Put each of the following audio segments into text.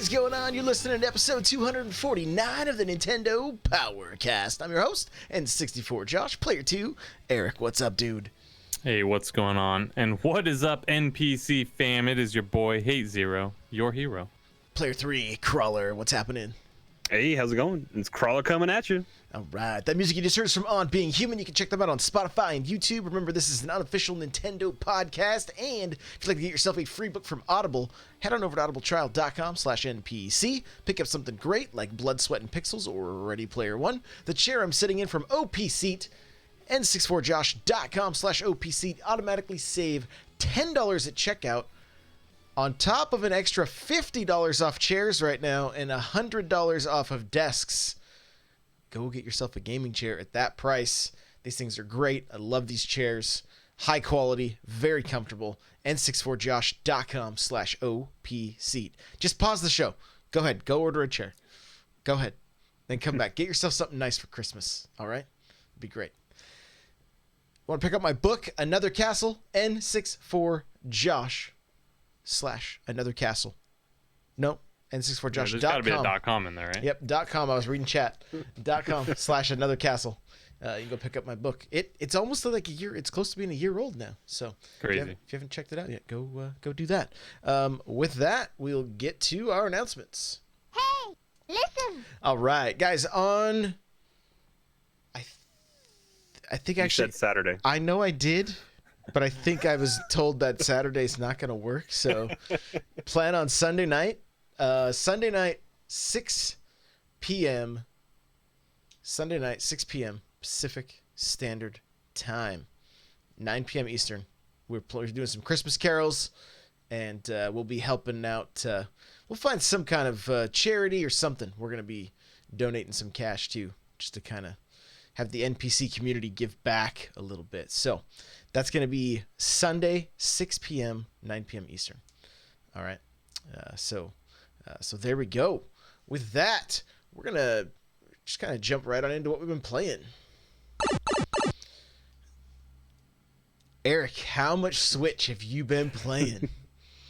is going on? You're listening to episode 249 of the Nintendo Powercast. I'm your host, N64 Josh. Player 2, Eric. What's up, dude? Hey, what's going on? And what is up, NPC fam? It is your boy, Hate Zero, your hero. Player 3, Crawler. What's happening? Hey, how's it going? It's Crawler coming at you. All right. That music you just heard is from On Being Human. You can check them out on Spotify and YouTube. Remember, this is an unofficial Nintendo podcast. And if you'd like to get yourself a free book from Audible, head on over to audibletrial.com/NPC. Pick up something great like Blood, Sweat, and Pixels or Ready Player One. The chair I'm sitting in from OP Seat. N64josh.com/OP Seat. Automatically save $10 at checkout. On top of an extra $50 off chairs right now and $100 off of desks. Go get yourself a gaming chair at that price. These things are great. I love these chairs. High quality, very comfortable. N64josh.com/OP Seat. Just pause the show. Go ahead. Go order a chair. Go ahead. Then come back. Get yourself something nice for Christmas. All right? It'd be great. Want to pick up my book, Another Castle? N64josh/Another Castle. No, N64josh.com. There's got to be a .com in there, right? Yep, .com. I was reading chat. .com/Another Castle. You can go pick up my book. It's almost like a year. It's close to being a year old now. So crazy. If you haven't checked it out yet, go do that. With that, we'll get to our announcements. Hey, listen. All right, guys. I think You actually said Saturday. I know I did, but I think I was told that Saturday's not going to work. So plan on Sunday night. Sunday night, 6 p.m. Sunday night, 6 p.m. Pacific Standard Time, 9 p.m. Eastern. We're doing some Christmas carols, and we'll be helping out. We'll find some kind of charity or something. We're going to be donating some cash, too, just to kind of have the NPC community give back a little bit. So that's going to be Sunday, 6 p.m., 9 p.m. Eastern. All right. So there we go. With that, we're going to just kind of jump right on into what we've been playing. Eric, how much Switch have you been playing?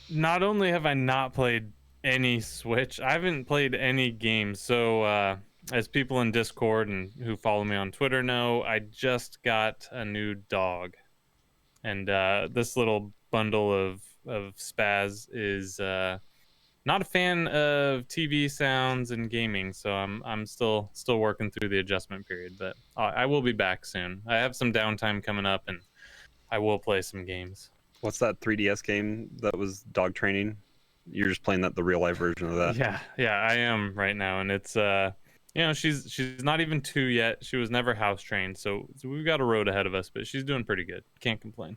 Not only have I not played any Switch, I haven't played any games. So, as people in Discord and who follow me on Twitter know, I just got a new dog. And this little bundle of spaz is not a fan of TV sounds and gaming, so I'm still working through the adjustment period, but I will be back soon. I have some downtime coming up, and I will play some games. What's that 3DS game that was dog training? You're just playing the real life version of that. Yeah, I am right now, and it's she's not even 2 yet. She was never house trained, so we've got a road ahead of us, but she's doing pretty good. Can't complain.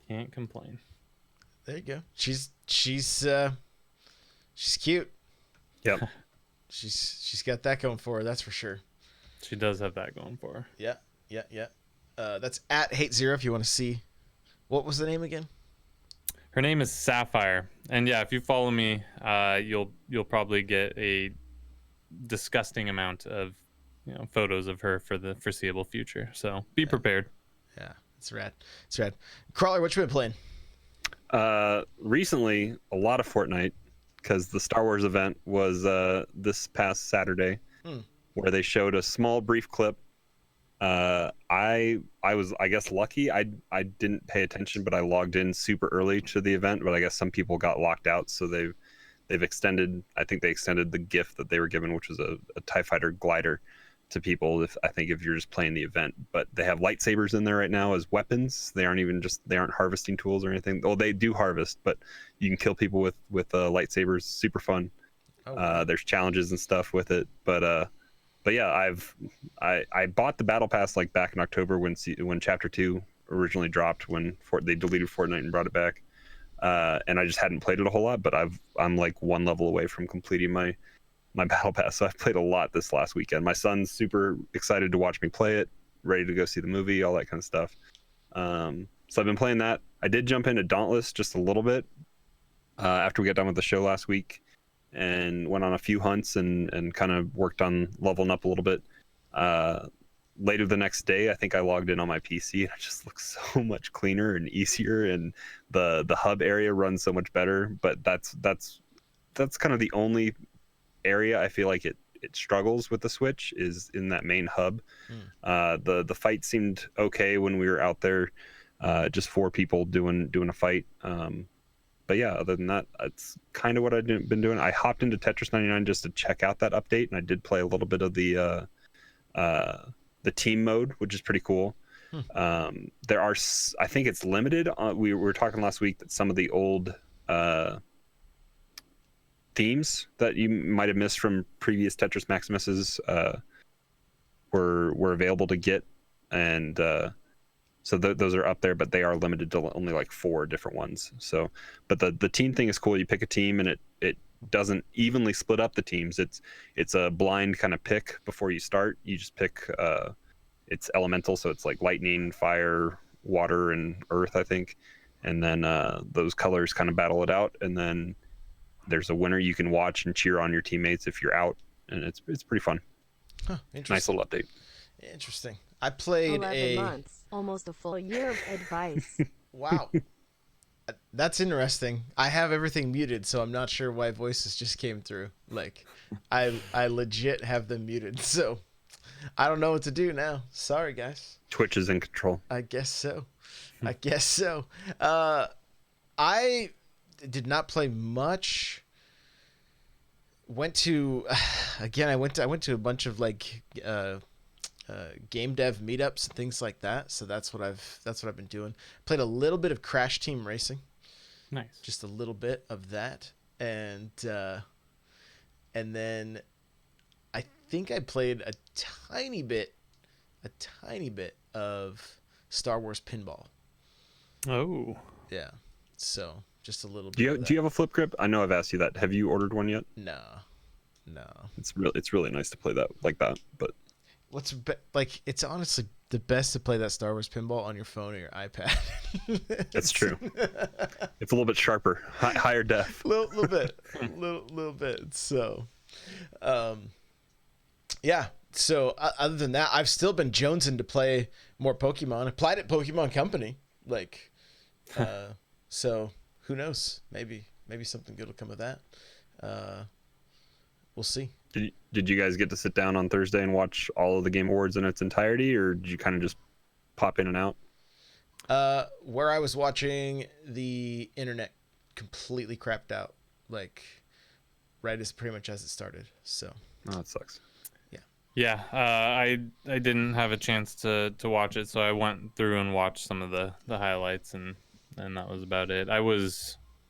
There you go. She's cute. Yep. She's got that going for her, that's for sure. She does have that going for her. Yeah. That's at Hate Zero if you want to see. What was the name again? Her name is Sapphire, and yeah, if you follow me, you'll probably get a disgusting amount of photos of her for the foreseeable future. So be prepared. Yeah, it's rad. Crawler, what you been playing? Recently, a lot of Fortnite, because the Star Wars event was this past Saturday, where they showed a small brief clip. I was, I guess, lucky. I didn't pay attention, but I logged in super early to the event. But I guess some people got locked out, so they've extended. I think they extended the gift that they were given, which was a TIE Fighter glider, to people. If you're just playing the event, but they have lightsabers in there right now as weapons. They aren't harvesting tools or anything. Well, they do harvest, but you can kill people with lightsabers. Super fun. There's challenges and stuff with it, but yeah, I bought the battle pass like back in October when chapter 2 originally dropped, when they deleted Fortnite and brought it back, and I just hadn't played it a whole lot. But I'm like one level away from completing my battle pass, so I've played a lot this last weekend. My son's super excited to watch me play it, ready to go see the movie, all that kind of stuff. So I've been playing that. I did jump into Dauntless just a little bit after we got done with the show last week, and went on a few hunts and kind of worked on leveling up a little bit. Later the next day, I think I logged in on my PC, and it just looks so much cleaner and easier, and the hub area runs so much better. But that's that's kind of the only area I feel like it struggles with the Switch is in that main hub. The fight seemed okay when we were out there, just 4 people doing a fight. But yeah, other than that, that's kind of what I've been doing. I hopped into Tetris 99 just to check out that update, and I did play a little bit of the team mode, which is pretty cool. There are, I think it's limited. We were talking last week that some of the old themes that you might have missed from previous Tetris Maximuses were available to get, and so those are up there, but they are limited to only like 4 different ones. So, but the team thing is cool. You pick a team, and it doesn't evenly split up the teams. It's a blind kind of pick before you start. You just pick it's elemental, so it's like lightning, fire, water, and earth, I think. And then those colors kind of battle it out, and then there's a winner you can watch and cheer on your teammates if you're out, and it's pretty fun. Huh, nice little update. Interesting. I played 11 months, almost a full year of advice. Wow. That's interesting. I have everything muted, so I'm not sure why voices just came through. Like, I legit have them muted, so I don't know what to do now. Sorry, guys. Twitch is in control. I guess so. I did not play much. Went to a bunch of like game dev meetups and things like that. So that's what I've been doing. Played a little bit of Crash Team Racing. Nice. Just a little bit of that, and then I think I played a tiny bit of Star Wars Pinball. Oh. Yeah. So just a little bit. Do you have a flip grip? I know I've asked you that. Have you ordered one yet? No. It's really nice to play that like that. But it's honestly the best to play that Star Wars Pinball on your phone or your iPad. That's true. It's a little bit sharper, higher def. little bit. So, yeah. So other than that, I've still been jonesing to play more Pokemon. I applied at Pokemon Company, like, so who knows? Maybe something good will come of that. We'll see. Did you guys get to sit down on Thursday and watch all of the Game Awards in its entirety, or did you kind of just pop in and out? Where I was watching, the internet completely crapped out, like right as pretty much as it started. So. Oh, that sucks. Yeah, I didn't have a chance to watch it, so I went through and watched some of the highlights, and that was about it. I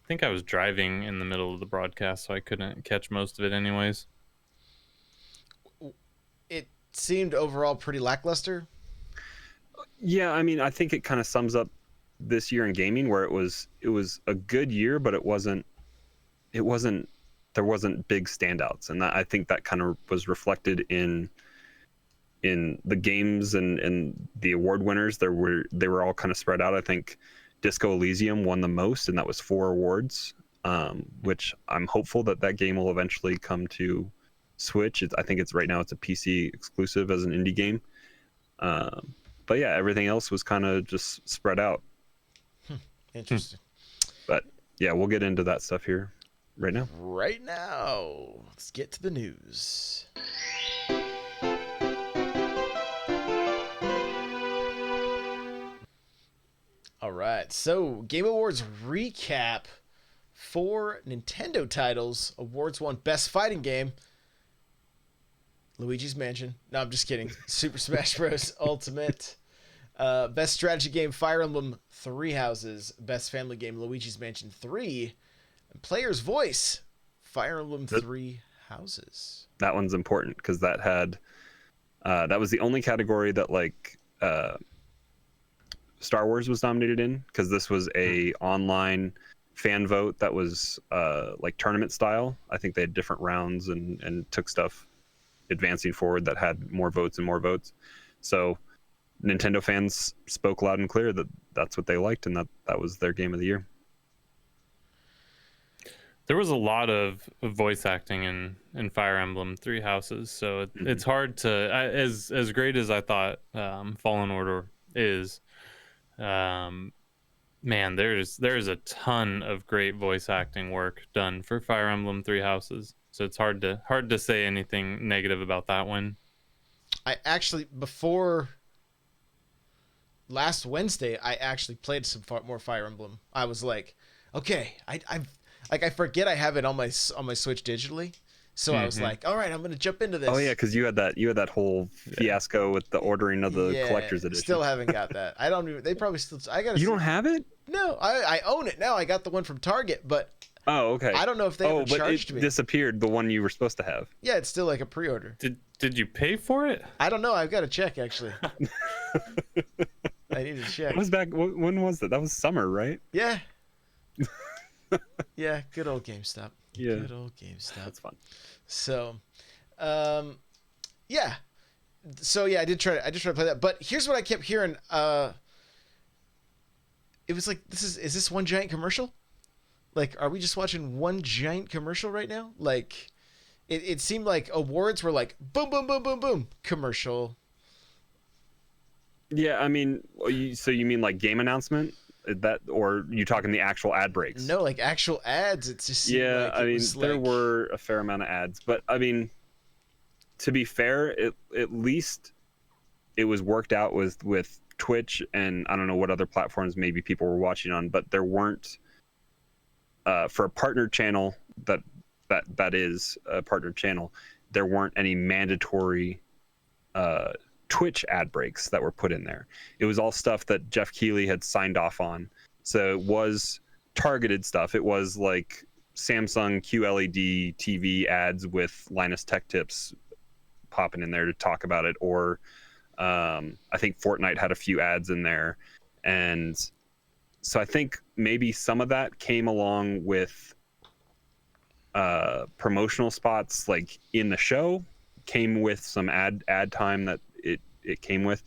think I was driving in the middle of the broadcast, so I couldn't catch most of it anyways. It seemed overall pretty lackluster. Yeah, I mean, I think it kind of sums up this year in gaming, where it was a good year, but there wasn't big standouts, and I think that kind of was reflected in the games and the award winners. They were all kind of spread out. I think Disco Elysium won the most, and that was 4 awards, which I'm hopeful that game will eventually come to Switch. I think right now it's a PC exclusive as an indie game. But yeah, everything else was kind of just spread out. Interesting. But yeah, we'll get into that stuff here right now. Let's get to the news. All right, so Game Awards recap. 4 Nintendo titles. Awards won Best Fighting Game, Luigi's Mansion. No, I'm just kidding. Super Smash Bros. Ultimate. Best Strategy Game, Fire Emblem 3 Houses. Best Family Game, Luigi's Mansion 3. And Player's Voice, Fire Emblem 3 Houses. That one's important because that was the only category that Star Wars was nominated in, because this was a online fan vote that was like tournament style. I think they had different rounds and took stuff advancing forward that had more votes and more votes. So Nintendo fans spoke loud and clear that that's what they liked, and that was their game of the year. There was a lot of voice acting in Fire Emblem 3 Houses, so it's hard to, as great as I thought Fallen Order is, Man, there's a ton of great voice acting work done for Fire Emblem Three Houses. So it's hard to say anything negative about that one. I actually, before last Wednesday, I actually played some more Fire Emblem. I was like, okay, I forget I have it on my Switch digitally, so I was like, all right, I'm gonna jump into this. Oh yeah, because you had that whole fiasco with the ordering of the collector's edition. Still haven't got that. I don't even. They probably still. I gotta. You don't have it? No, I own it now. I got the one from Target, but. Oh, okay. I don't know if they ever but charged it me. disappeared, the one you were supposed to have. Yeah, it's still like a pre-order. Did you pay for it? I don't know. I've got to check actually. I need to check. It was back. When was that? That was summer, right? Yeah. Yeah, good old GameStop. Yeah. Good old GameStop. That's fun. So, yeah. So yeah, I did try to play that, but here's what I kept hearing. It was like, is this one giant commercial? Like, are we just watching one giant commercial right now? Like, it seemed like awards were like boom, boom, boom, boom, boom, commercial. Yeah, I mean, so you mean like game announcement? That, or you talking the actual ad breaks? No, like actual ads. It just seemed yeah. like I mean, there like... were a fair amount of ads, but I mean, to be fair, at least it was worked out with Twitch, and I don't know what other platforms maybe people were watching on, but there weren't. For a partner channel that is a partner channel, there weren't any mandatory Twitch ad breaks that were put in there. It was all stuff that Jeff Keighley had signed off on. So it was targeted stuff. It was like Samsung QLED TV ads with Linus Tech Tips popping in there to talk about it, or I think Fortnite had a few ads in there, and so I think maybe some of that came along with promotional spots, like in the show, came with some ad time that it came with.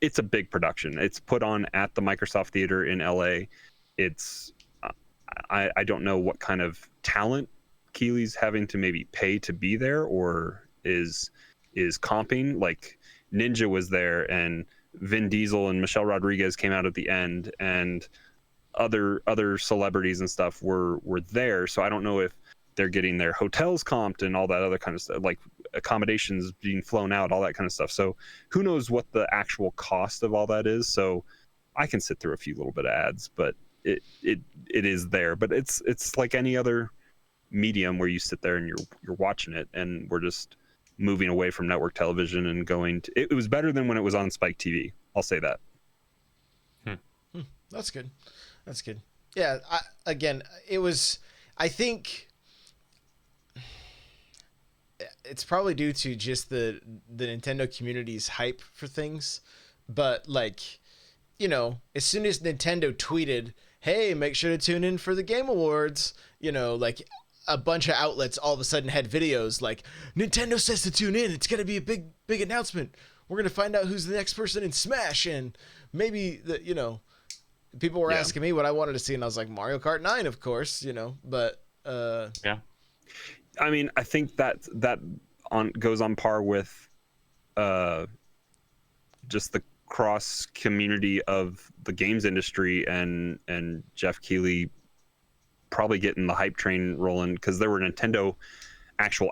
It's a big production. It's put on at the Microsoft Theater in LA. It's I don't know what kind of talent Keeley's having to maybe pay to be there, or is comping. Like Ninja was there, and Vin Diesel and Michelle Rodriguez came out at the end, and other celebrities and stuff were there. So I don't know if they're getting their hotels comped and all that other kind of stuff, like accommodations being flown out, all that kind of stuff. So who knows what the actual cost of all that is. So I can sit through a few little bit of ads, but it is there. But it's like any other medium where you sit there and you're watching it, and we're just moving away from network television and going to, it was better than when it was on Spike TV. I'll say that. That's good. That's good. Yeah. I think it's probably due to just the Nintendo community's hype for things. But like, as soon as Nintendo tweeted, hey, make sure to tune in for the Game Awards, like a bunch of outlets all of a sudden had videos like, Nintendo says to tune in. It's going to be a big announcement. We're going to find out who's the next person in Smash. And maybe people were asking me what I wanted to see. And I was like, Mario Kart 9, of course, but yeah. I mean, I think that goes on par with just the cross community of the games industry and Jeff Keighley probably getting the hype train rolling, because there were Nintendo actual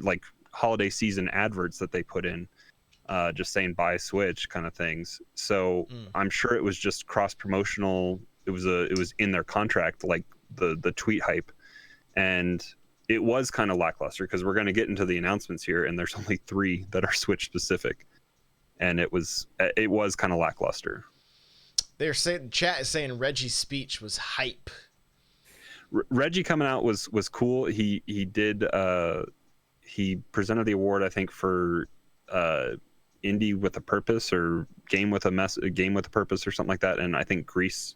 like holiday season adverts that they put in, just saying buy Switch kind of things. So I'm sure it was just cross promotional. It was in their contract, like the tweet hype, and it was kind of lackluster, because we're going to get into the announcements here, and there's only 3 that are Switch specific, and it was kind of lackluster. They're saying, chat is saying Reggie's speech was hype. Reggie coming out was cool. He did he presented the award, I think, for Indie with a Purpose, or Game with a Purpose, or something like that, and I think Greece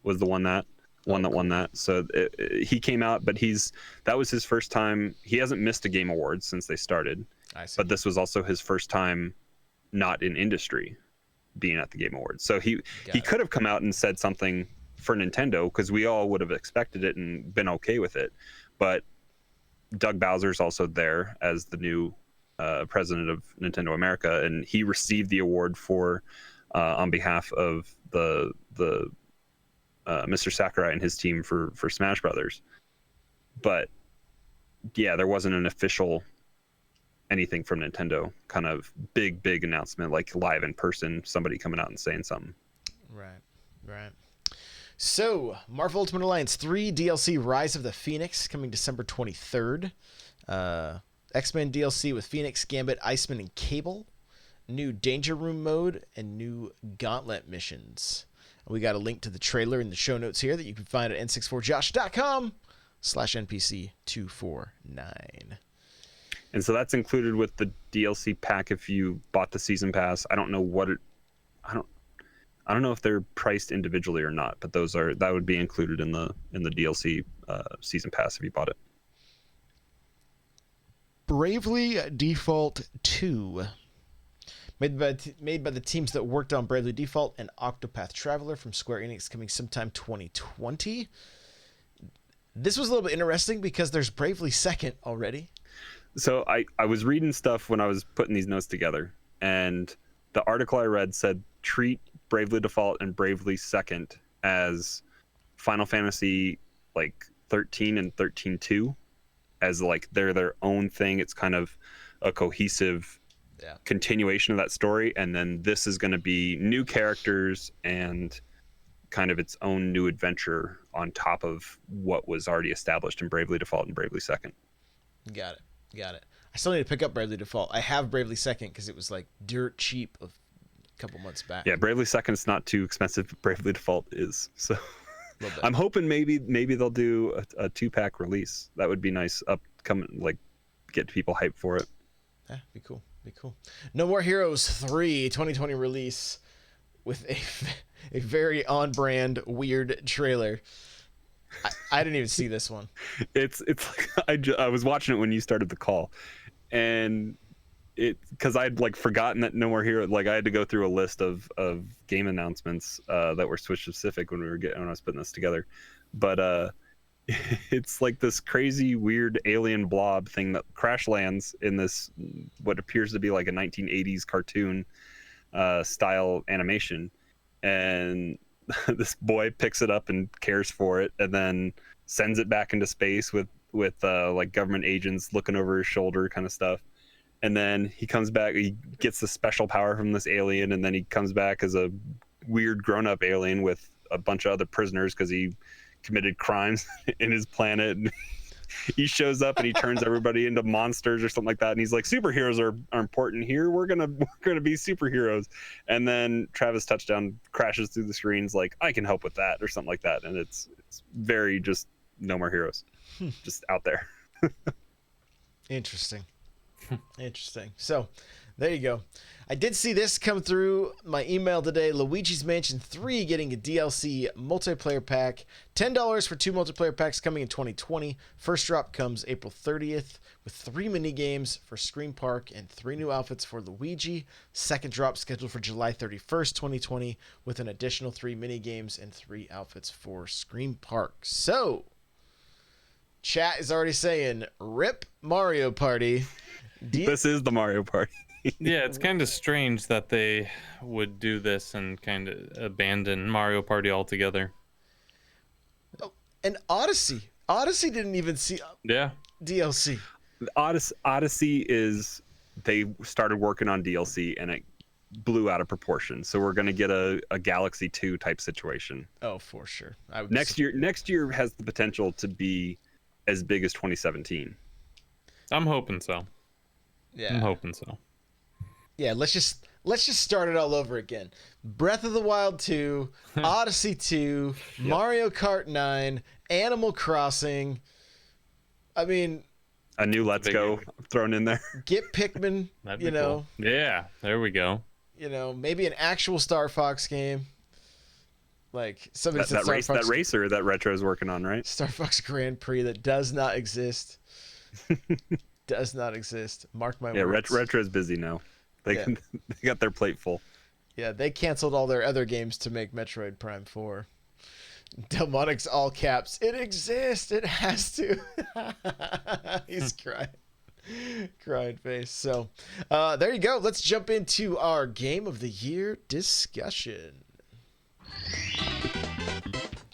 was the one that won that. So he came out, but that was his first time. He hasn't missed a Game Awards since they started. I see. But this was also his first time not in industry being at the Game Awards. So he could have come out and said something for Nintendo, because we all would have expected it and been okay with it. But Doug Bowser's also there as the new president of Nintendo America, and he received the award for on behalf of the Mr. Sakurai and his team for Smash Brothers. But yeah, there wasn't an official anything from Nintendo, kind of big announcement like live in person, somebody coming out and saying something. Right. So, Marvel Ultimate Alliance 3 DLC Rise of the Phoenix coming December 23rd. X-Men DLC with Phoenix, Gambit, Iceman, and Cable. New Danger Room mode and new Gauntlet missions. We got a link to the trailer in the show notes here that you can find at n64josh.com/NPC249. And so that's included with the DLC pack if you bought the season pass. I don't know what it. I don't know if they're priced individually or not, but that would be included in the DLC season pass if you bought it. Bravely Default 2. Made by the teams that worked on Bravely Default and Octopath Traveler from Square Enix, coming sometime 2020. This was a little bit interesting because there's Bravely Second already. So I was reading stuff when I was putting these notes together, and the article I read said treat Bravely Default and Bravely Second as Final Fantasy like 13 and 13-2, as like they're their own thing. It's kind of a cohesive continuation of that story, and then this is going to be new characters and kind of its own new adventure on top of what was already established in Bravely Default and Bravely Second. Got it. I still need to pick up Bravely Default. I have Bravely Second because it was like dirt cheap a couple months back. Yeah, Bravely Second is not too expensive, but Bravely Default is. So I'm hoping maybe they'll do a 2-pack release. That would be nice. Upcoming, like, get people hyped for it. Yeah, be cool. No More Heroes 3 2020 release with a very on-brand weird trailer. I didn't even see this one. It's like I was watching it when you started the call, and because I'd like forgotten that No More Hero. Like I had to go through a list of game announcements that were Switch specific when I was putting this together. But it's like this crazy weird alien blob thing that crash lands in this what appears to be like a 1980s cartoon style animation, and this boy picks it up and cares for it, and then sends it back into space with like government agents looking over his shoulder, kind of stuff. And then he comes back. He gets the special power from this alien, and then he comes back as a weird grown-up alien with a bunch of other prisoners because he committed crimes in his planet. And he shows up and he turns everybody into monsters or something like that. And he's like, superheroes are important here. We're gonna be superheroes. And then Travis Touchdown crashes through the screens like, I can help with that or something like that. And it's very just No More Heroes, just out there. Interesting. So there you go. I did see this come through my email today. Luigi's Mansion 3 getting a DLC multiplayer pack. $10 for 2 multiplayer packs coming in 2020. First drop comes April 30th with 3 mini games for Scream Park and 3 new outfits for Luigi. Second drop scheduled for July 31st, 2020 with an additional 3 mini games and 3 outfits for Scream Park. So, chat is already saying, rip Mario Party. This is the Mario Party. Yeah, it's kind of strange that they would do this and kind of abandon Mario Party altogether. Oh, and Odyssey didn't even see DLC. Odyssey is, they started working on DLC and it blew out of proportion. So we're gonna get a Galaxy 2 type situation. Oh, for sure. Next year has the potential to be as big as 2017. I'm hoping so. Yeah. I'm hoping so. Yeah, let's just start it all over again. Breath of the Wild 2, Odyssey 2, yep. Mario Kart 9, Animal Crossing. I mean, a new Let's Go thrown in there. Get Pikmin, you know. Cool. Yeah, there we go. You know, maybe an actual Star Fox game. Like somebody said that racer that Retro is working on, right? Star Fox Grand Prix that does not exist. Does not exist. Mark my words. Yeah, Retro is busy now. They got their plate full. Yeah, they canceled all their other games to make Metroid Prime 4. Delmonic's all caps. It exists. It has to. He's crying. Crying face. So, there you go. Let's jump into our game of the year discussion.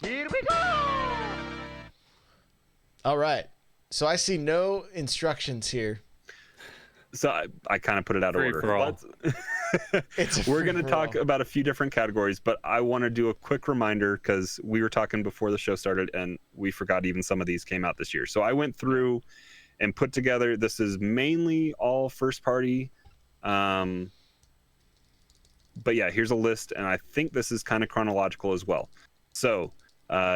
Here we go! All right. So I see no instructions here. So I kind of put it out of Free order. for all. We're going to talk about a few different categories, but I want to do a quick reminder because we were talking before the show started and we forgot even some of these came out this year. So I went through and put together, this is mainly all first party. But yeah, here's a list, and I think this is kind of chronological as well. So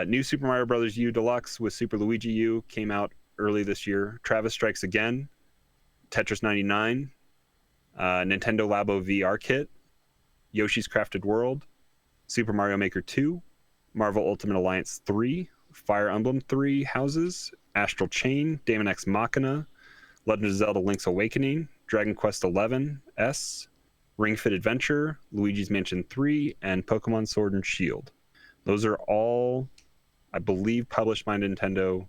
new Super Mario Bros. U Deluxe with Super Luigi U came out early this year. Travis Strikes Again, Tetris 99, Nintendo Labo VR Kit, Yoshi's Crafted World, Super Mario Maker 2, Marvel Ultimate Alliance 3, Fire Emblem 3 Houses, Astral Chain, Daemon X Machina, Legend of Zelda Link's Awakening, Dragon Quest XI S, Ring Fit Adventure, Luigi's Mansion 3, and Pokemon Sword and Shield. Those are all, I believe, published by Nintendo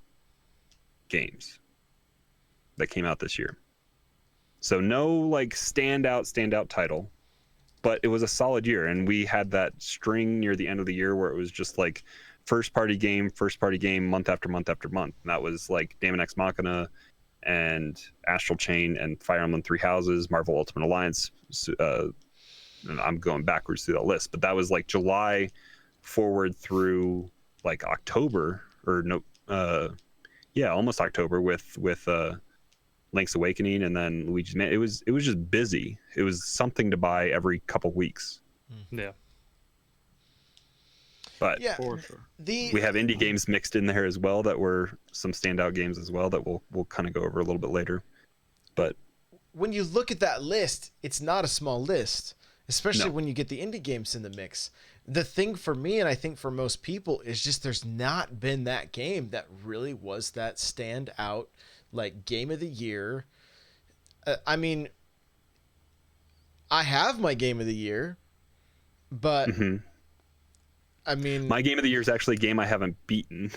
games that came out this year. So no like standout title, but it was a solid year, and we had that string near the end of the year where it was just like first party game, month after month after month. And that was like Daemon X Machina and Astral Chain and Fire Emblem 3 Houses, Marvel Ultimate Alliance. And I'm going backwards through that list, but that was like July forward through like October almost October with Link's Awakening and then Luigi's Man. It was just busy. It was something to buy every couple weeks. Yeah. But For sure. We have indie games mixed in there as well that were some standout games as well that we'll kind of go over a little bit later. But when you look at that list, it's not a small list, especially when you get the indie games in the mix. The thing for me, and I think for most people, is just there's not been that game that really was that standout, like game of the year. I mean, I have my game of the year, but I mean, my game of the year is actually a game I haven't beaten,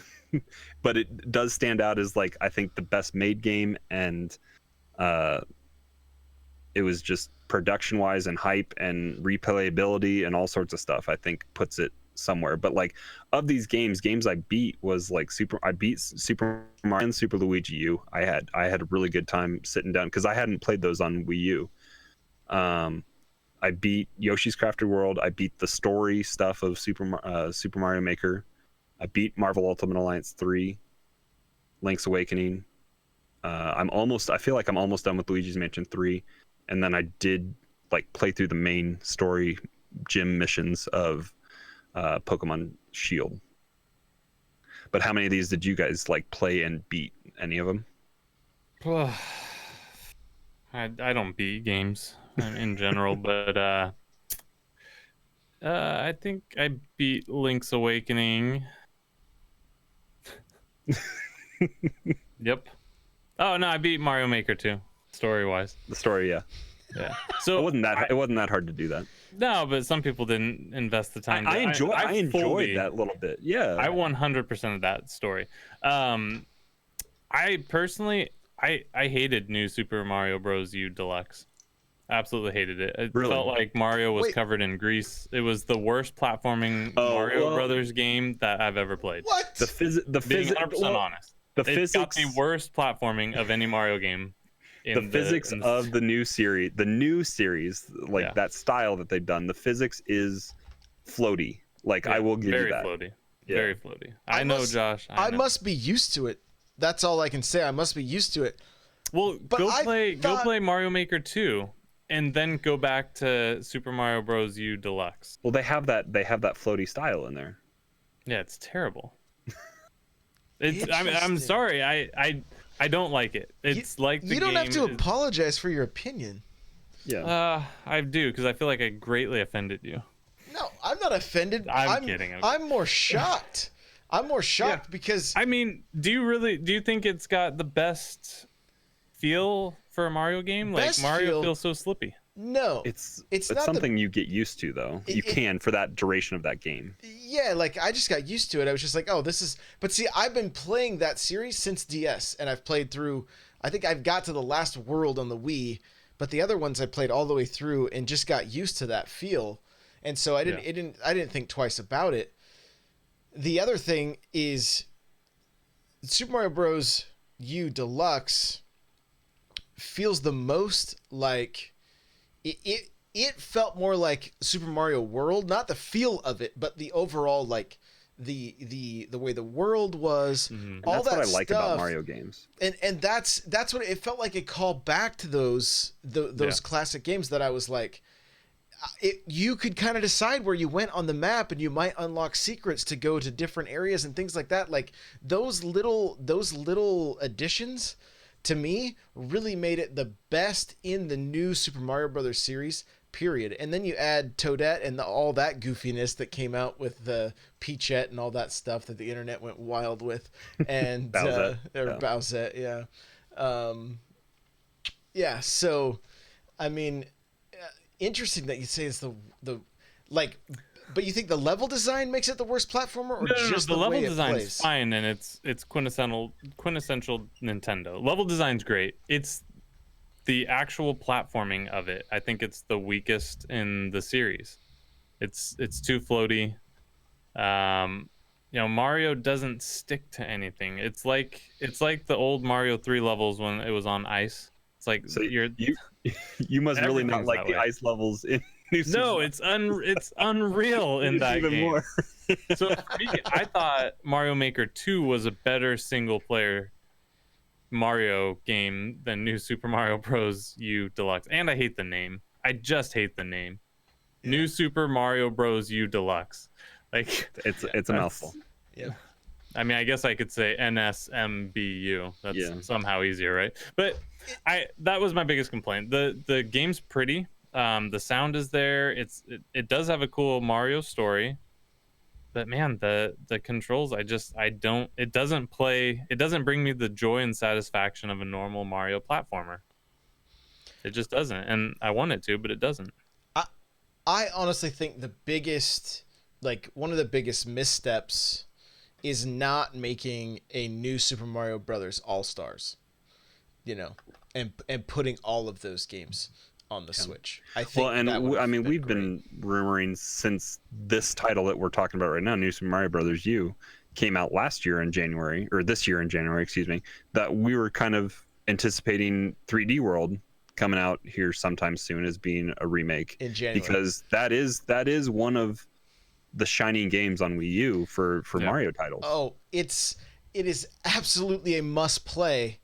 but it does stand out as like I think the best made game, and it was just production wise and hype and replayability and all sorts of stuff. I think puts it somewhere. But like of these games I beat was like I beat Super Mario and Super Luigi U. I had a really good time sitting down because I hadn't played those on Wii U. I beat Yoshi's Crafted World. I beat the story stuff of Super Mario Maker. I beat Marvel Ultimate Alliance 3, Link's Awakening. I feel like I'm almost done with Luigi's Mansion 3, and then I did like play through the main story gym missions of Pokemon Shield. But how many of these did you guys like play and beat? Any of them? I don't beat games in general, but I think I beat Link's Awakening. Yep. Oh no, I beat Mario Maker 2, story-wise. The story, yeah. Yeah. So it wasn't that hard to do that. No, but some people didn't invest the time. I enjoyed that little bit. Yeah. I 100% of that story. I personally I hated New Super Mario Bros. U Deluxe. Absolutely hated it. It felt like Mario was covered in grease. It was the worst platforming Mario Brothers game that I've ever played. What? Being 100% honest. It's got the worst platforming of any Mario game. The physics of the new series, like that style that they've done, the physics is floaty. Like I will give you that. Floaty. Yeah. Very floaty. I know, Josh. I must be used to it. That's all I can say. I must be used to it. Well, go play Mario Maker 2 and then go back to Super Mario Bros. U Deluxe. Well, they have that floaty style in there. Yeah, it's terrible. I'm sorry. I don't like it. It's like the you don't game have to apologize for your opinion. Yeah. I do because I feel like I greatly offended you. No, I'm not offended. I'm kidding. I'm more shocked. I'm more shocked because I mean, do you think it's got the best feel for a Mario game? Like Mario feels so slippy. No, it's not something you get used to though. You can for that duration of that game. Yeah, like I just got used to it. I was just like, oh, this is. But see, I've been playing that series since DS, and I've played through. I think I've got to the last world on the Wii, but the other ones I played all the way through and just got used to that feel. And so I didn't think twice about it. The other thing is Super Mario Bros. U Deluxe feels the most like it felt more like Super Mario World, not the feel of it, but the overall like the way the world was. And all that's that what I like stuff. about Mario games. And that's what it felt like. It called back to those classic games that I was like, you could kind of decide where you went on the map, and you might unlock secrets to go to different areas and things like that. Like those little additions to me really made it the best in the new Super Mario Brothers series, period. And then you add Toadette and all that goofiness that came out with the Peachette and all that stuff that the internet went wild with, and Bowsette, yeah. So, I mean, interesting that you say it's the like, but you think the level design makes it the worst platformer, or just the the level way it design's plays? fine, and it's quintessential Nintendo. Level design's great. It's the actual platforming of it. I think it's the weakest in the series. It's too floaty. Mario doesn't stick to anything. It's like the old Mario 3 levels when it was on ice. It's like So you must really not like the ice levels in New Super No, Mario. it's unreal in that even game. more. So for me, I thought Mario Maker 2 was a better single player Mario game than New Super Mario Bros. U Deluxe. And I hate the name. I just hate the name. Yeah. New Super Mario Bros. U Deluxe. Like it's a mouthful. Yeah. I mean, I guess I could say NSMBU. That's somehow easier, right? But that was my biggest complaint. The game's pretty. The sound is there. It does have a cool Mario story. But man, the controls, it doesn't bring me the joy and satisfaction of a normal Mario platformer. It just doesn't. And I want it to, but it doesn't. I honestly think one of the biggest missteps is not making a new Super Mario Brothers All-Stars, and putting all of those games on the Switch. I think. Well, and we've been rumoring since this title that we're talking about right now, New Super Mario Brothers U, came out this year in January, excuse me, that we were kind of anticipating 3D World coming out here sometime soon as being a remake in January, because that is one of the shining games on Wii U for Mario titles. Oh, it is absolutely a must play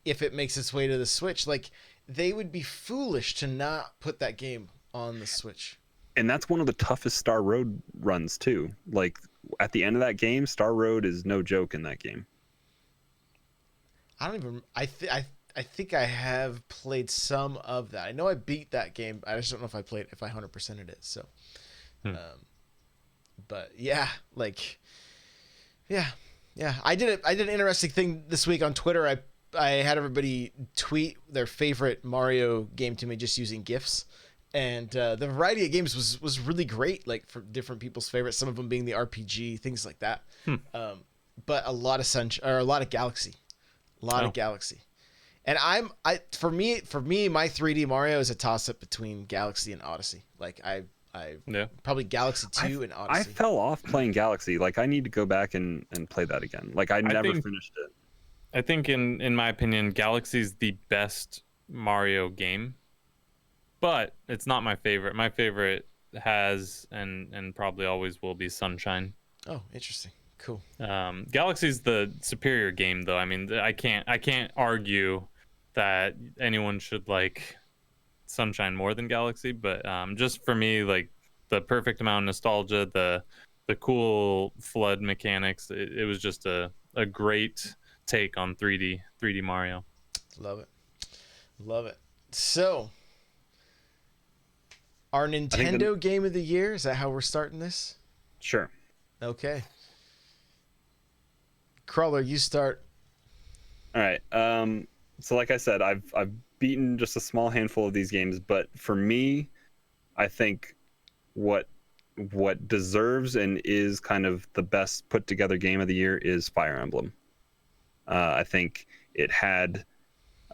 if it makes its way to the Switch. Like, they would be foolish to not put that game on the Switch. And that's one of the toughest Star Road runs too. Like, at the end of that game, Star Road is no joke in that game. I think I have played some of that. I know I beat that game. I just don't know if I 100%ed it. So, but yeah, I did an interesting thing this week on Twitter. I had everybody tweet their favorite Mario game to me just using GIFs. And the variety of games was really great, like for different people's favorites, some of them being the RPG, things like that. But a lot of Galaxy. Of Galaxy. And for me, my 3D Mario is a toss-up between Galaxy and Odyssey. Like probably Galaxy 2 and Odyssey. I fell off playing Galaxy. Like, I need to go back and play that again. Like, I never finished it. I think in my opinion, Galaxy's the best Mario game, but it's not my favorite. My favorite has and probably always will be Sunshine. Oh, interesting. Cool. Galaxy's the superior game, though. I mean, I can't argue that anyone should like Sunshine more than Galaxy, but just for me, like the perfect amount of nostalgia, the cool flood mechanics, it was just a great take on 3D Mario. Love it. So, our Nintendo game of the year, is that how we're starting this? Sure. Okay. Crawler, you start. All right. So like I said, I've beaten just a small handful of these games, but for me, I think what deserves and is kind of the best put together game of the year is Fire Emblem. I think it had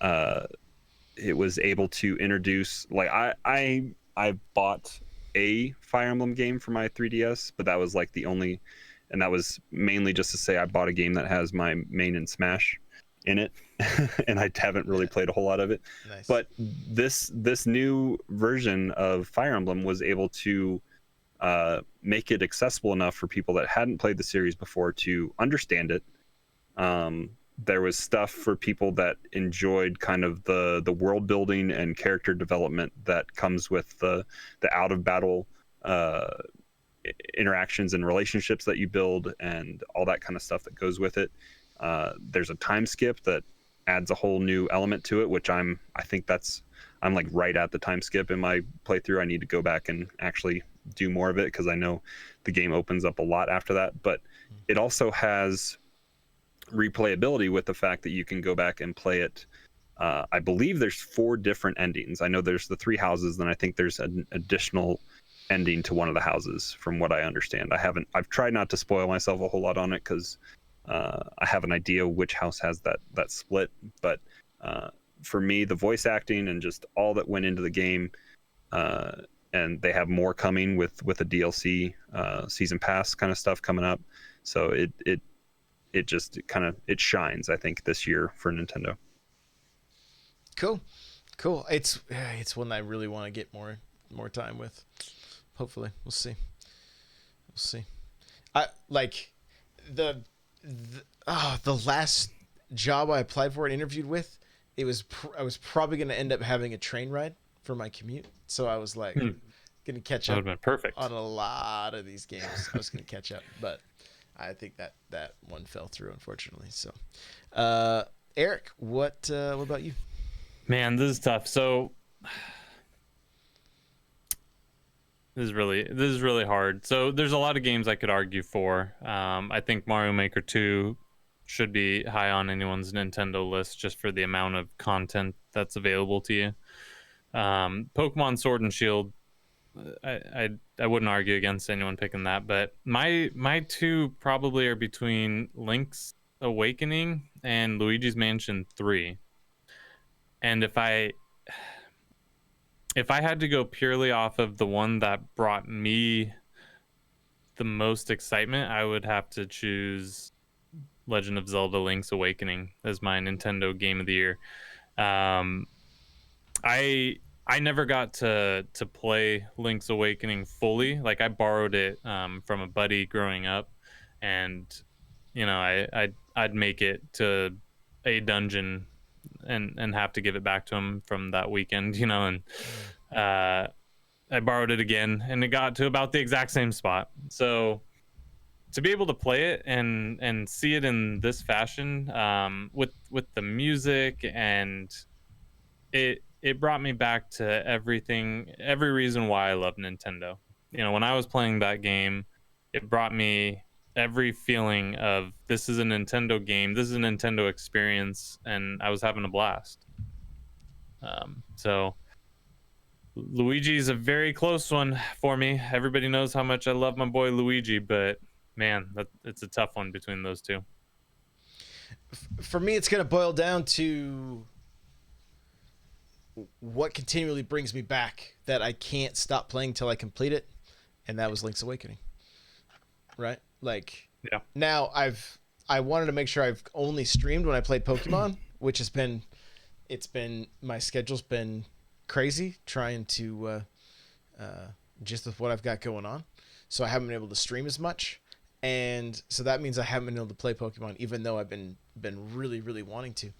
it was able to introduce, like, I bought a Fire Emblem game for my 3DS, but that was like the only, and that was mainly just to say I bought a game that has my main and Smash in it, and I haven't really played a whole lot of it. Nice. But this new version of Fire Emblem was able to make it accessible enough for people that hadn't played the series before to understand it. There was stuff for people that enjoyed kind of the world building and character development that comes with the out of battle interactions and relationships that you build and all that kind of stuff that goes with it. There's a time skip that adds a whole new element to it, which I'm like right at the time skip in my playthrough. I need to go back and actually do more of it because I know the game opens up a lot after that. But it also has replayability with the fact that you can go back and play it. I believe there's 4 different endings. I know there's the 3 houses, then I think there's an additional ending to one of the houses from what I understand. I've tried not to spoil myself a whole lot on it because I have an idea which house has that split, but for me, the voice acting and just all that went into the game, and they have more coming with a DLC season pass kind of stuff coming up, so it just kind of shines, I think, this year for Nintendo. Cool. It's one that I really want to get more time with. Hopefully, we'll see. I like the last job I applied for and interviewed with. I was probably going to end up having a train ride for my commute, so I was like going to catch up. That would have been perfect. On a lot of these games. I was going to catch up, but I think that one fell through, unfortunately. So, Eric, what about you? Man, this is tough. So this is really hard. So there's a lot of games I could argue for. I think Mario Maker 2 should be high on anyone's Nintendo list just for the amount of content that's available to you. Pokemon Sword and Shield, I wouldn't argue against anyone picking that, but my 2 probably are between Link's Awakening and Luigi's Mansion 3. And if I had to go purely off of the one that brought me the most excitement, I would have to choose Legend of Zelda Link's Awakening as my Nintendo Game of the Year. I never got to play Link's Awakening fully. Like, I borrowed it from a buddy growing up, and I'd make it to a dungeon and have to give it back to him from that weekend, and I borrowed it again, and it got to about the exact same spot. So to be able to play it and see it in this fashion, with the music, and it brought me back to every reason why I love Nintendo. When I was playing that game, it brought me every feeling of this is a Nintendo game, this is a Nintendo experience, and I was having a blast. So Luigi's a very close one for me. Everybody knows how much I love my boy Luigi, but man, it's a tough one between those 2. For me, it's going to boil down to what continually brings me back that I can't stop playing till I complete it, and that was Link's Awakening. Right? Like, yeah. Now I wanted to make sure I've only streamed when I played Pokemon, which has been my schedule's been crazy trying to just with what I've got going on, so I haven't been able to stream as much, and so that means I haven't been able to play Pokemon, even though I've been really wanting to.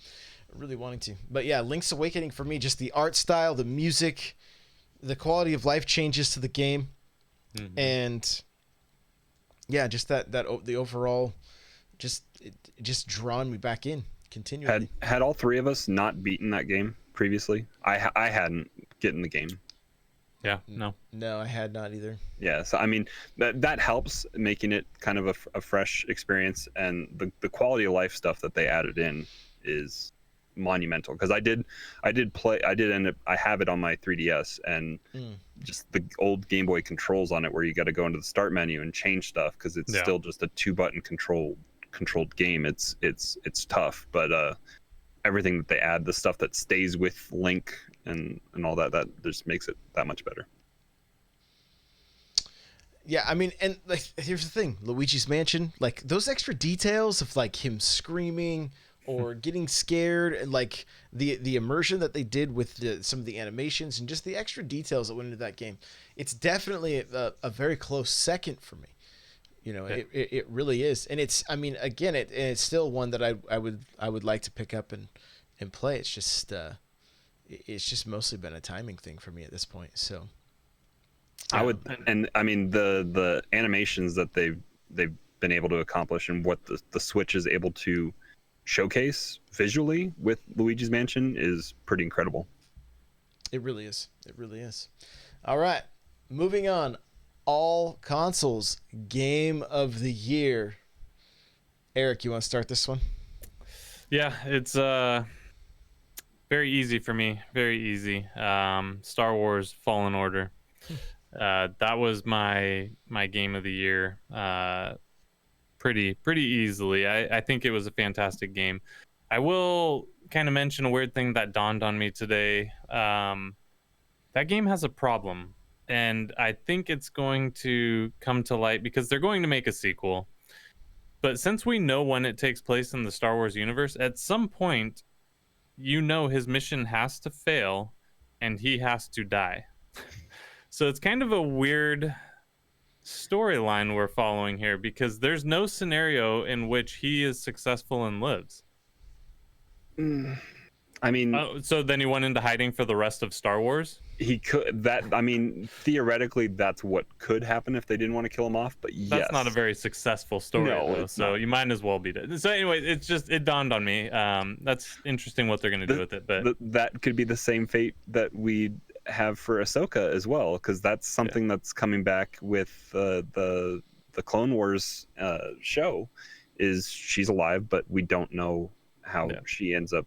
But yeah, Link's Awakening for me, just the art style, the music, the quality of life changes to the game, and yeah, just the overall, just drawn me back in continually. Had all 3 of us not beaten that game previously, I hadn't gotten the game. Yeah, no, I had not either. Yeah, so I mean that helps making it kind of a fresh experience, and the quality of life stuff that they added in is monumental, because I have it on my 3DS, and just the old Game Boy controls on it where you got to go into the start menu and change stuff, because it's still just a 2-button controlled game. It's tough, but everything that they add, the stuff that stays with Link and all that just makes it that much better. Yeah, I mean, and like, here's the thing: Luigi's Mansion, like those extra details of like him screaming or getting scared, and like the immersion that they did with some of the animations and just the extra details that went into that game. It's definitely a very close second for me. You know, Yeah. it really is, and it's. I mean, again, it's still one that I would like to pick up and play. It's just mostly been a timing thing for me at this point. So. I would, and I mean the animations that they've been able to accomplish and what the Switch is able to showcase visually with Luigi's Mansion is pretty incredible. It really is. It really is. All right, moving on. All consoles game of the year. Eric, you want to start this one? Yeah, it's very easy for me. Very easy. Star Wars Fallen Order. That was my game of the year. Pretty easily. I think it was a fantastic game. I will kind of mention a weird thing that dawned on me today. That game has a problem, and I think it's going to come to light because they're going to make a sequel. But since we know when it takes place in the Star Wars universe, at some point, his mission has to fail, and he has to die. So it's kind of a weird storyline we're following here because there's no scenario in which he is successful and lives. I mean, So then he went into hiding for the rest of Star Wars? he could that. I mean, theoretically, that's what could happen if they didn't want to kill him off. But yes, That's not a very successful story, No, though, it's so not. you might as well beat it. So anyway, it dawned on me. That's interesting what they're going to do with it, but that could be the same fate that we have for Ahsoka as well, because that's something that's coming back with the Clone Wars show. Is she's alive, but we don't know how she ends up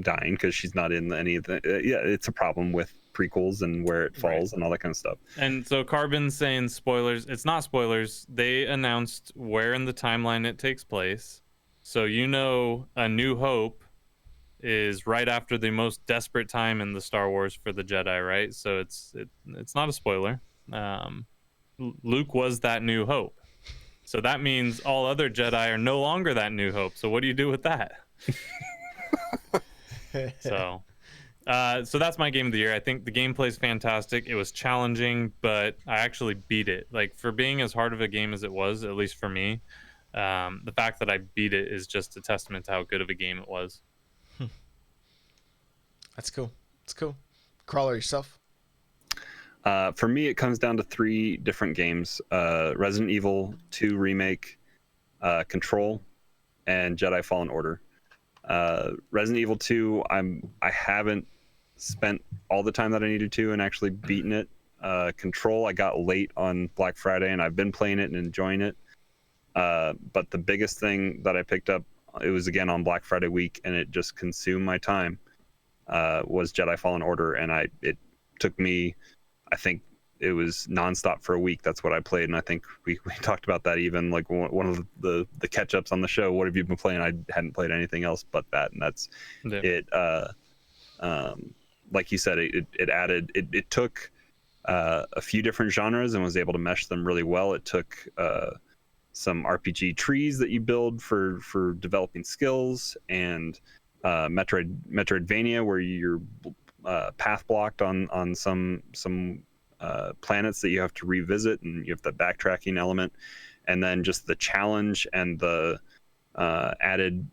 dying because she's not in any of the. It's a problem with prequels and where it falls and all that kind of stuff. And so Carbon's saying spoilers. It's not spoilers. They announced where in the timeline it takes place. So A New Hope is right after the most desperate time in the Star Wars for the Jedi, right? So it's not a spoiler. Luke was that New Hope. So that means all other Jedi are no longer that New Hope. So what do you do with that? So that's my game of the year. I think the gameplay is fantastic. It was challenging, but I actually beat it. Like, for being as hard of a game as it was, at least for me, the fact that I beat it is just a testament to how good of a game it was. That's cool. It's cool. Crawler, yourself? For me, it comes down to 3 different games: Resident Evil 2 Remake, Control, and Jedi Fallen Order. Resident Evil 2, I haven't spent all the time that I needed to and actually beaten it. Control, I got late on Black Friday, and I've been playing it and enjoying it. But the biggest thing that I picked up, it was again on Black Friday week, and it just consumed my time, was Jedi Fallen Order. And it took me, I think it was nonstop for a week. That's what I played. And I think we talked about that, even like one of the catch ups on the show. What have you been playing? I hadn't played anything else but that. And that's it. Like you said, it took a few different genres and was able to mesh them really well. It took some RPG trees that you build for developing skills, and Metroidvania, where you're path blocked on some planets that you have to revisit, and you have the backtracking element, and then just the challenge and the added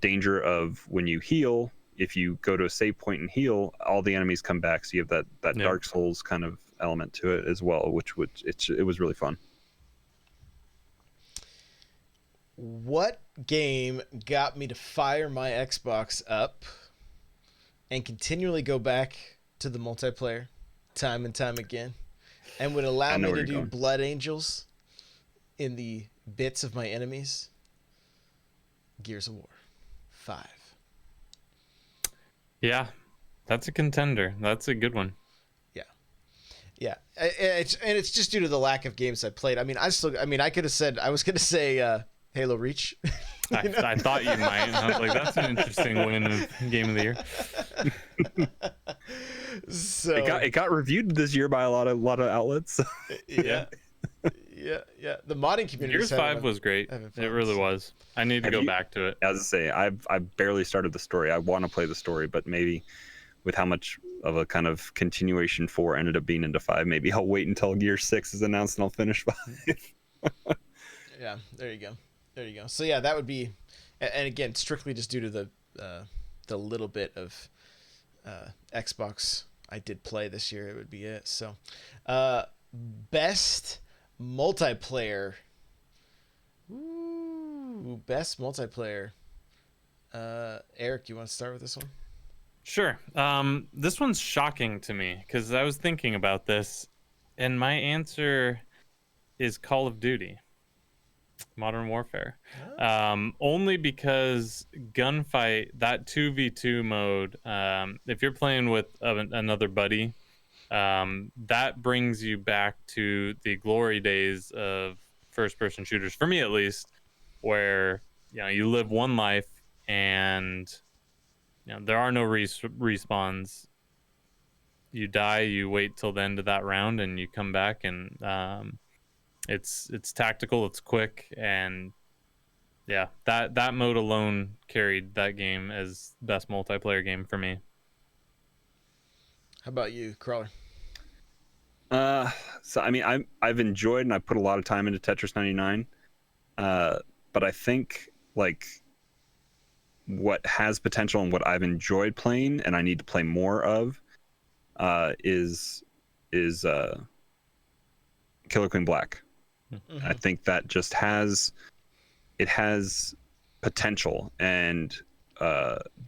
danger of when you heal. If you go to a save point and heal, all the enemies come back, so you have that Dark Souls kind of element to it as well, which it was really fun. What game got me to fire my Xbox up and continually go back to the multiplayer time and time again, and would allow me to do Blood Angels in the bits of my enemies? Gears of War 5. Yeah, that's a contender. That's a good one. Yeah, it's just due to the lack of games I played. I mean, I could have said, I was gonna say Halo Reach. I thought you might. And I was like, that's an interesting win of Game of the Year. So It got reviewed this year by a lot of outlets. yeah. Yeah. The modding community. Gears 5 was great. It really was. I need to go back to it. As I say, I barely started the story. I want to play the story, but maybe with how much of a kind of continuation 4 ended up being into 5, maybe I'll wait until Gear 6 is announced and I'll finish 5. Yeah, there you go. So yeah, that would be, and again, strictly just due to the little bit of Xbox I did play this year, it would be it. So, best multiplayer. Ooh, best multiplayer. Eric, you want to start with this one? Sure. This one's shocking to me because I was thinking about this, and my answer is Call of Duty. Modern Warfare. Only because gunfight, that 2v2 mode, if you're playing with another buddy, that brings you back to the glory days of first-person shooters, for me at least, where you live one life and there are no respawns. You die, you wait till the end of that round, and you come back, and it's tactical, it's quick, and yeah, that mode alone carried that game as best multiplayer game for me. How about you, Crawler? So I mean, I've enjoyed and I put a lot of time into Tetris 99, but I think like what has potential and what I've enjoyed playing and I need to play more of is Killer Queen Black. Mm-hmm. I think that just has potential, and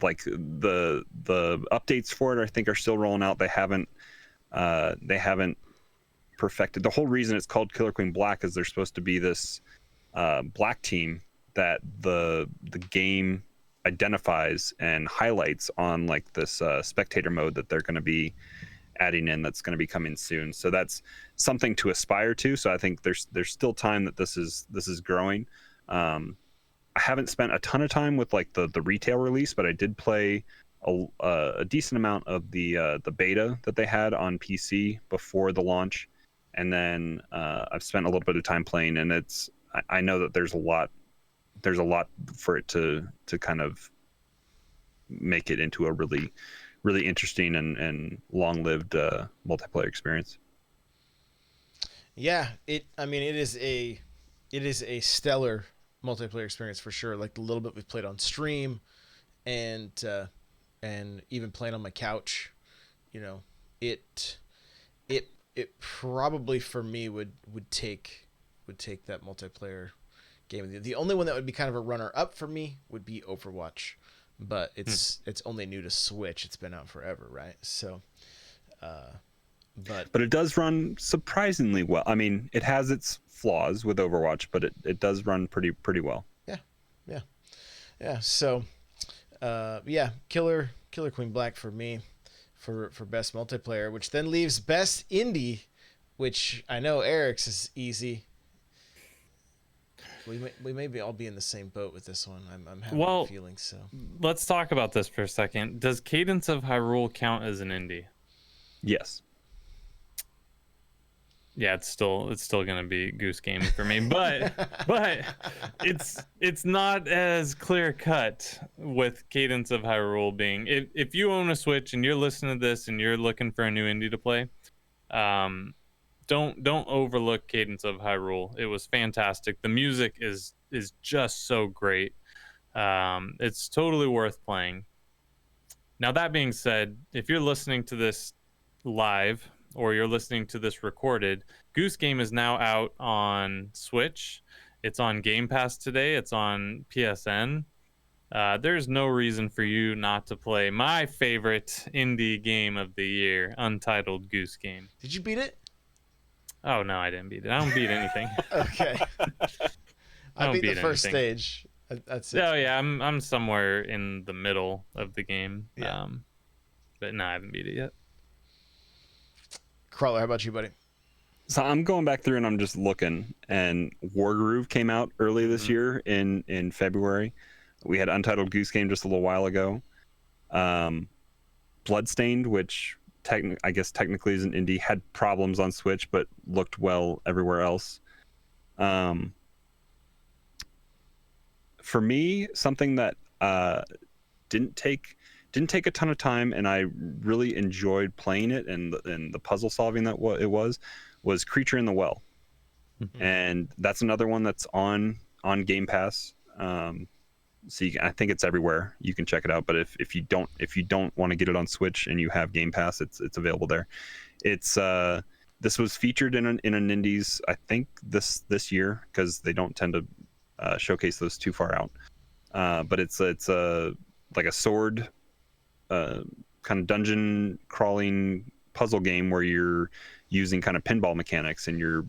like the updates for it I think are still rolling out. They haven't perfected. The whole reason it's called Killer Queen Black is there's supposed to be this black team that the game identifies and highlights on like this spectator mode that they're going to be adding in, that's going to be coming soon. So that's something to aspire to. So I think there's still time that this is growing. I haven't spent a ton of time with like the retail release, but I did play a decent amount of the beta that they had on PC before the launch, and then I've spent a little bit of time playing, and I know that there's a lot for it to kind of make it into a really interesting and long-lived multiplayer experience. Yeah, it is a stellar multiplayer experience for sure. Like the little bit we've played on stream, and even playing on my couch, it probably for me would take that multiplayer game. The only one that would be kind of a runner up for me would be Overwatch, but it's only new to Switch. It's been out forever, right? So, but it does run surprisingly well. I mean, it has its flaws with Overwatch, but it does run pretty well. Yeah. So, Killer Queen Black for me, for best multiplayer, which then leaves best indie, which I know Eric's is easy. We may all be in the same boat with this one. I'm having a feeling so. Let's talk about this for a second. Does Cadence of Hyrule count as an indie? Yes. Yeah, it's still gonna be Goose Game for me, but it's not as clear cut with Cadence of Hyrule being. If you own a Switch and you're listening to this and you're looking for a new indie to play, don't overlook Cadence of Hyrule. It was fantastic. The music is just so great. It's totally worth playing. Now that being said, if you're listening to this live or you're listening to this recorded, Goose Game is now out on Switch. It's on Game Pass today. It's on PSN. There's no reason for you not to play my favorite indie game of the year, Untitled Goose Game. Did you beat it? Oh no, I didn't beat it. I don't beat anything. Okay. I beat the first stage. That's it. Oh yeah, I'm somewhere in the middle of the game. Yeah. But no, I haven't beat it yet. Crawler, how about you, buddy? So I'm going back through and I'm just looking, and Wargroove came out early this year in February. We had Untitled Goose Game just a little while ago. Bloodstained, which I guess technically is an indie, had problems on Switch but looked well everywhere else. For me, something that didn't take a ton of time, and I really enjoyed playing it, and the puzzle solving that it was Creature in the Well. And that's another one that's on Game Pass. So I think it's everywhere. You can check it out. But if you don't want to get it on Switch and you have Game Pass, it's available there. It's this was featured in an indies, I think this year, because they don't tend to showcase those too far out. But it's like a sword kind of dungeon crawling puzzle game where you're using kind of pinball mechanics and you're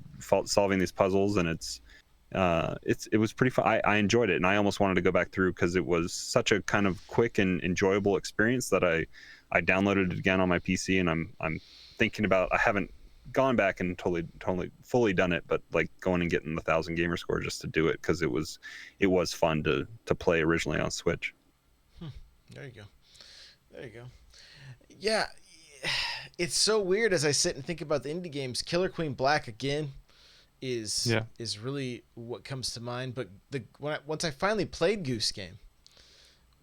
solving these puzzles, and it was pretty fun. I enjoyed it, and I almost wanted to go back through because it was such a kind of quick and enjoyable experience that I downloaded it again on my PC, and I'm thinking about, I haven't gone back and totally fully done it, but like going and getting the 1,000 gamer score just to do it, because it was fun to play originally on Switch. There you go. Yeah, it's so weird as I sit and think about the indie games. Killer Queen Black again is really what comes to mind. But once I finally played Goose Game,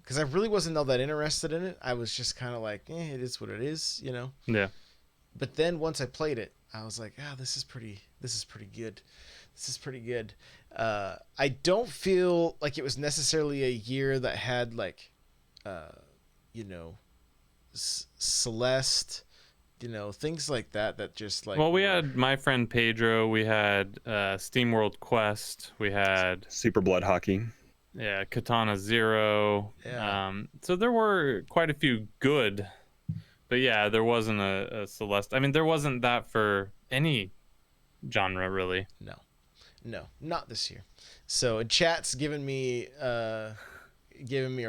because I really wasn't all that interested in it, I was just kind of like, it is what it is, you know. Yeah. But then once I played it, I was like, this is pretty good. I don't feel like it was necessarily a year that had like, Celeste, things like that just like. Well, we had My Friend Pedro, we had Steam World Quest, we had Super Blood Hockey. Yeah, Katana Zero. Yeah. So there were quite a few good, but yeah, there wasn't a Celeste. I mean, there wasn't that for any genre really. No, not this year. So chat's giving me a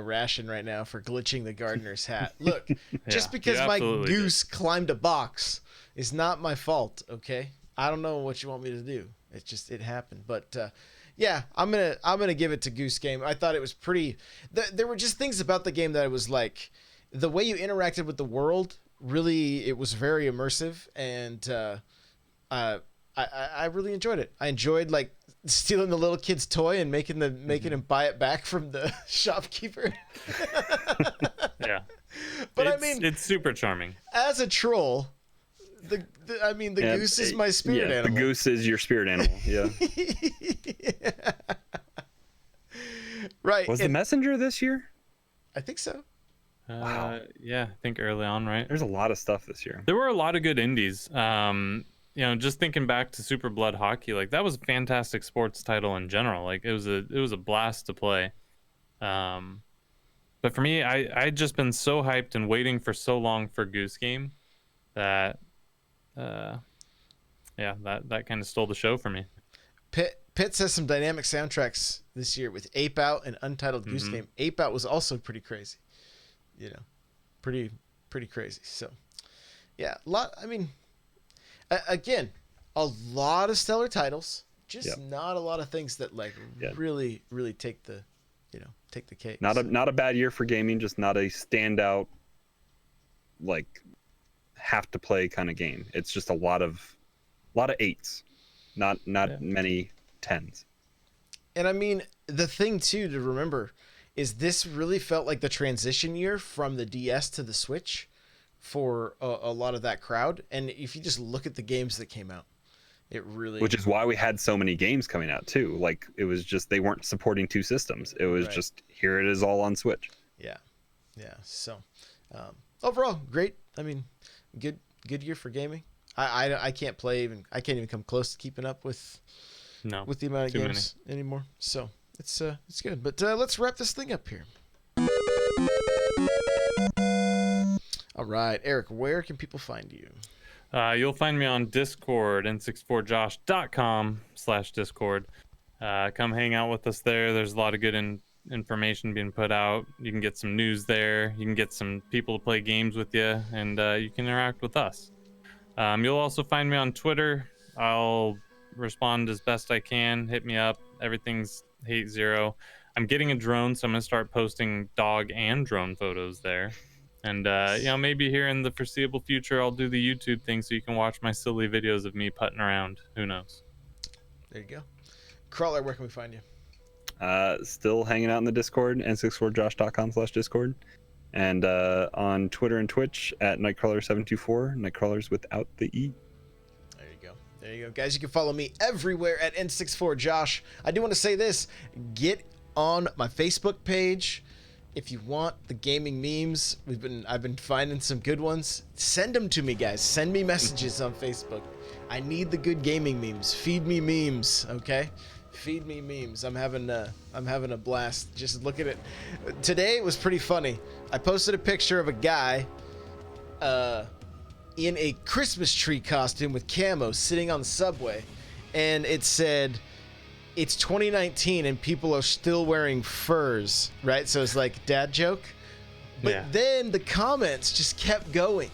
ration right now for glitching the gardener's hat. Look, just because my goose climbed a box is not my fault, okay? I don't know what you want me to do. It happened. But yeah, I'm gonna give it to Goose Game. I thought it was pretty. There were just things about the game that it was like, the way you interacted with the world. Really, it was very immersive, and I really enjoyed it. I enjoyed like stealing the little kid's toy and making him buy it back from the shopkeeper. Yeah, but it's super charming. As a troll, the goose is my spirit animal. The goose is your spirit animal. Yeah. Yeah. Right. Was the messenger this year? I think so. Wow. Yeah, I think early on, right? There's a lot of stuff this year. There were a lot of good indies. Just thinking back to Super Blood Hockey, like that was a fantastic sports title in general. Like it was a blast to play. But for me, I'd just been so hyped and waiting for so long for Goose Game that that kind of stole the show for me. Pitts has some dynamic soundtracks this year with Ape Out and Untitled Goose Game. Ape Out was also pretty crazy, pretty crazy. So yeah, again, a lot of stellar titles, just not a lot of things that like really take the cake. Not a bad year for gaming, just not a standout like have to play kind of game. It's just a lot of 8s, not many 10s. And I mean, the thing too to remember is this really felt like the transition year from the DS to the Switch for a lot of that crowd. And if you just look at the games that came out, it really... Which is why we had so many games coming out too. Like it was just, they weren't supporting 2 systems. It was just, here it is all on Switch. Yeah. So overall, great. I mean, good year for gaming. I can't play even, I can't even come close to keeping up with the amount of games anymore. So it's good. But let's wrap this thing up here. All right, Eric, where can people find you? You'll find me on Discord, n64josh.com/Discord. Come hang out with us there. There's a lot of good information being put out. You can get some news there. You can get some people to play games with you, and you can interact with us. You'll also find me on Twitter I'll respond as best I can. Hit me up. Everything's hate zero. I'm getting a drone, so I'm gonna start posting dog and drone photos there. And maybe here in the foreseeable future, I'll do the YouTube thing so you can watch my silly videos of me putting around. Who knows? There you go. Crawler, where can we find you? Still hanging out in the Discord, n64josh.com/discord. And on Twitter and Twitch at Nightcrawler724, Nightcrawlers without the E. There you go. There you go. Guys, you can follow me everywhere at N64Josh. I do want to say this. Get on my Facebook page. If you want the gaming memes, I've been finding some good ones. Send them to me, guys. Send me messages on Facebook. I need the good gaming memes. Feed me memes, okay? Feed me memes. I'm having a blast. Just look at it. Today was pretty funny. I posted a picture of a guy in a Christmas tree costume with camo sitting on the subway, and it said, it's 2019 and people are still wearing furs, right? So it's like dad joke. But then the comments just kept going.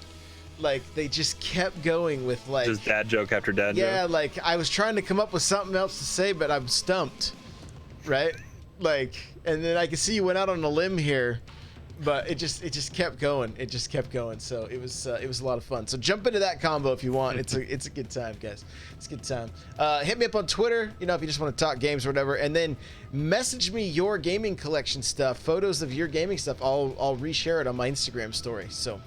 Like, they just kept going with, like... Just dad joke after dad joke? Yeah, like, I was trying to come up with something else to say, but I'm stumped, right? Like, and then I can see you went out on a limb here, but it just kept going. It just kept going. So it was a lot of fun. So jump into that combo if you want. It's a good time, guys. It's a good time. Hit me up on Twitter, if you just want to talk games or whatever, and then message me your gaming collection stuff, photos of your gaming stuff. I'll reshare it on my Instagram story. So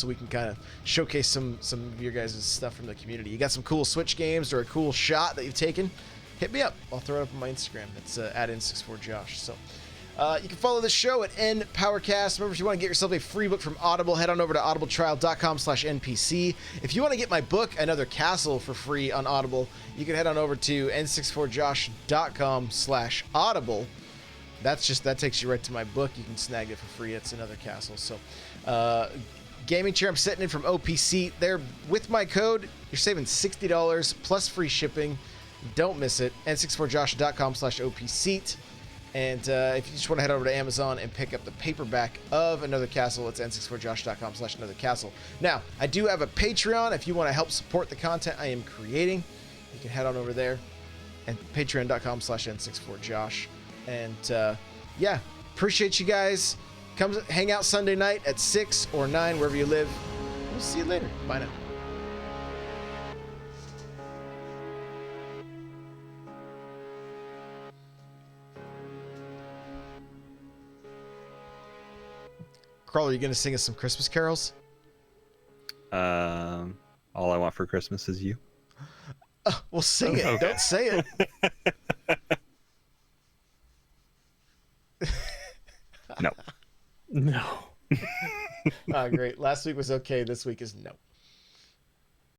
we can kind of showcase some of your guys' stuff from the community. You got some cool Switch games or a cool shot that you've taken? Hit me up. I'll throw it up on my Instagram. It's at N64Josh. So you can follow the show at NPowercast. Remember, if you want to get yourself a free book from Audible, head on over to audibletrial.com/NPC. If you want to get my book, Another Castle, for free on Audible, you can head on over to n64josh.com/audible. That takes you right to my book. You can snag it for free. It's Another Castle. So gaming chair I'm sitting in from OPC. There, with my code, you're saving $60 plus free shipping. Don't miss it. n64josh.com/OPC. And if you just want to head over to Amazon and pick up the paperback of Another Castle, it's n64josh.com/anothercastle. Now, I do have a Patreon. If you want to help support the content I am creating, you can head on over there and patreon.com/n64josh. And appreciate you guys. Come hang out Sunday night at 6 or 9, wherever you live. We'll see you later. Bye now. Crawler, are you going to sing us some Christmas carols? All I want for Christmas is you. Well, sing it. Okay. Don't say it. No. No. Great. Last week was okay. This week is no.